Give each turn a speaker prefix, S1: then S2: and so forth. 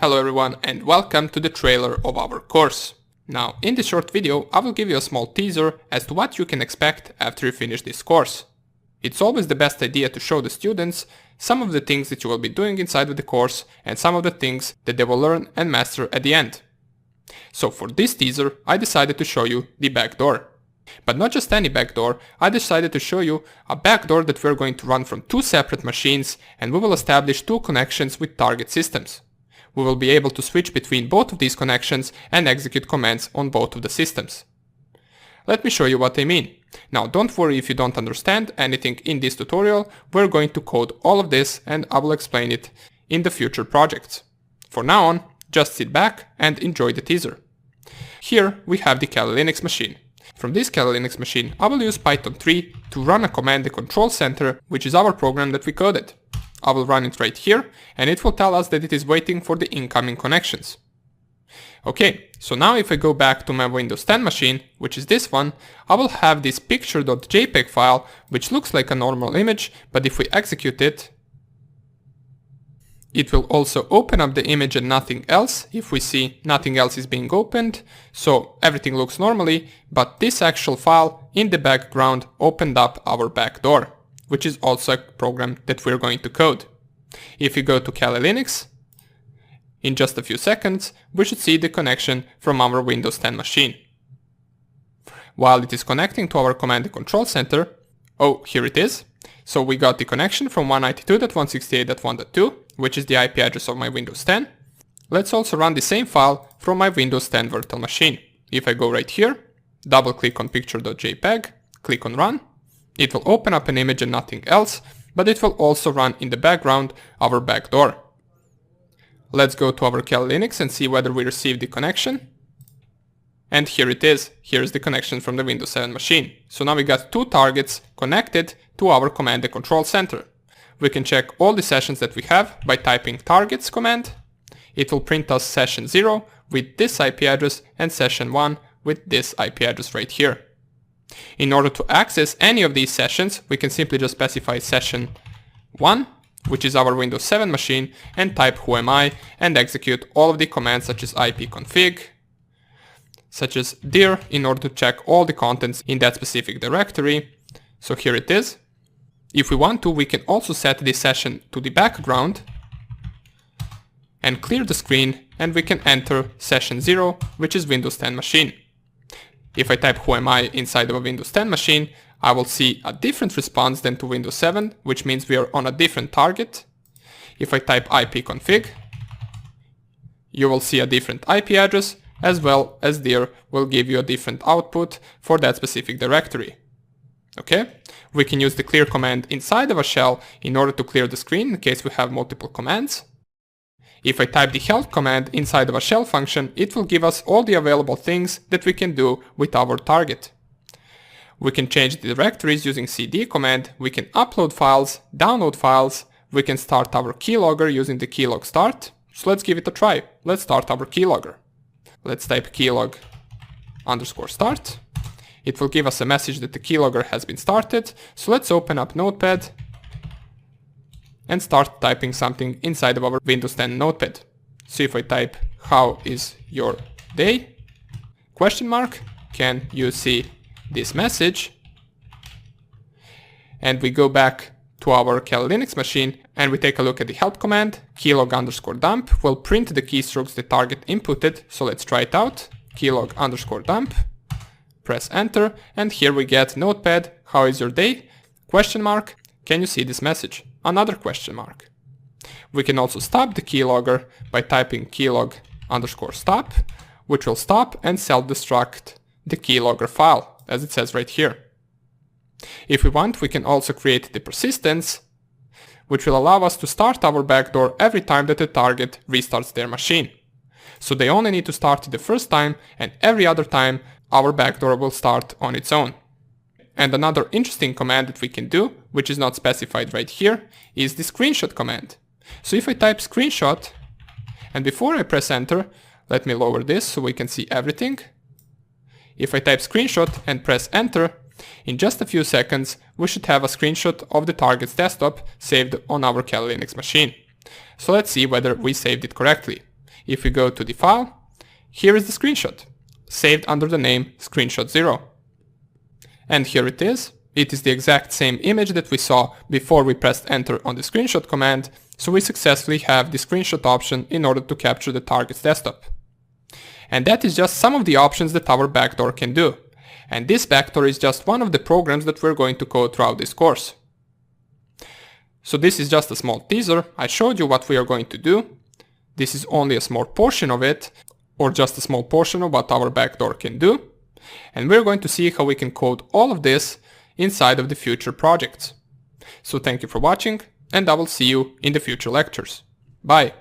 S1: Hello everyone and welcome to the trailer of our course. Now, in this short video, I will give you a small teaser as to what you can expect after you finish this course. It's always the best idea to show the students some of the things that you will be doing inside of the course and some of the things that they will learn and master at the end. So for this teaser, I decided to show you the backdoor. But not just any backdoor, I decided to show you a backdoor that we're going to run from two separate machines, and we will establish two connections with target systems. We will be able to switch between both of these connections and execute commands on both of the systems. Let me show you what I mean. Now don't worry if you don't understand anything in this tutorial, we're going to code all of this and I will explain it in the future projects. For now on, just sit back and enjoy the teaser. Here we have the Kali Linux machine. From this Kali Linux machine, I will use Python 3 to run a command, the control center, which is our program that we coded. I will run it right here, and it will tell us that it is waiting for the incoming connections. Okay, so now if I go back to my Windows 10 machine, which is this one, I will have this picture.jpg file, which looks like a normal image, but if we execute it, it will also open up the image and nothing else. If we see nothing else is being opened, so everything looks normally, but this actual file in the background opened up our backdoor, which is also a program that we're going to code. If you go to Kali Linux, in just a few seconds, we should see the connection from our Windows 10 machine. While it is connecting to our command and control center, oh, here it is. So we got the connection from 192.168.1.2, which is the IP address of my Windows 10. Let's also run the same file from my Windows 10 virtual machine. If I go right here, double click on picture.jpg, click on run, it will open up an image and nothing else, but it will also run in the background our backdoor. Let's go to our Kali Linux and see whether we received the connection. And here it is. Here is the connection from the Windows 7 machine. So now we got two targets connected to our command and control center. We can check all the sessions that we have by typing targets command. It will print us session 0 with this IP address and session 1 with this IP address right here. In order to access any of these sessions, we can simply just specify session 1, which is our Windows 7 machine, and type who am I and execute all of the commands such as ipconfig, such as dir, in order to check all the contents in that specific directory. So here it is. If we want to, we can also set this session to the background and clear the screen, and we can enter session 0, which is Windows 10 machine. If I type who am I inside of a Windows 10 machine, I will see a different response than to Windows 7, which means we are on a different target. If I type ipconfig, you will see a different IP address, as well as dir will give you a different output for that specific directory. Okay, we can use the clear command inside of a shell in order to clear the screen in case we have multiple commands. If I type the help command inside of a shell function, it will give us all the available things that we can do with our target. We can change the directories using cd command, we can upload files, download files, we can start our keylogger using the keylog start. So let's give it a try. Let's start our keylogger. Let's type keylog_start. It will give us a message that the keylogger has been started. So let's open up Notepad and start typing something inside of our Windows 10 Notepad. So if I type how is your day? ? Can you see this message? And we go back to our Kali Linux machine and we take a look at the help command. Keylog_dump will print the keystrokes the target inputted. So let's try it out. Keylog_dump. Press enter, and here we get Notepad, how is your day? ? Can you see this message? Another question mark. We can also stop the keylogger by typing keylog_stop, which will stop and self-destruct the keylogger file, as it says right here. If we want, we can also create the persistence, which will allow us to start our backdoor every time that the target restarts their machine. So they only need to start it the first time, and every other time our backdoor will start on its own. And another interesting command that we can do, which is not specified right here, is the screenshot command. So if I type screenshot, and before I press enter, let me lower this so we can see everything. If I type screenshot and press enter, in just a few seconds we should have a screenshot of the target's desktop saved on our Kali Linux machine. So let's see whether we saved it correctly. If we go to the file, here is the screenshot, saved under the name screenshot0. And here it is. It is the exact same image that we saw before we pressed enter on the screenshot command, so we successfully have the screenshot option in order to capture the target's desktop. And that is just some of the options that our backdoor can do. And this backdoor is just one of the programs that we're going to code throughout this course. So this is just a small teaser. I showed you what we are going to do. This is only a small portion of it, or just a small portion of what our backdoor can do. And we're going to see how we can code all of this inside of the future projects. So thank you for watching, and I will see you in the future lectures. Bye!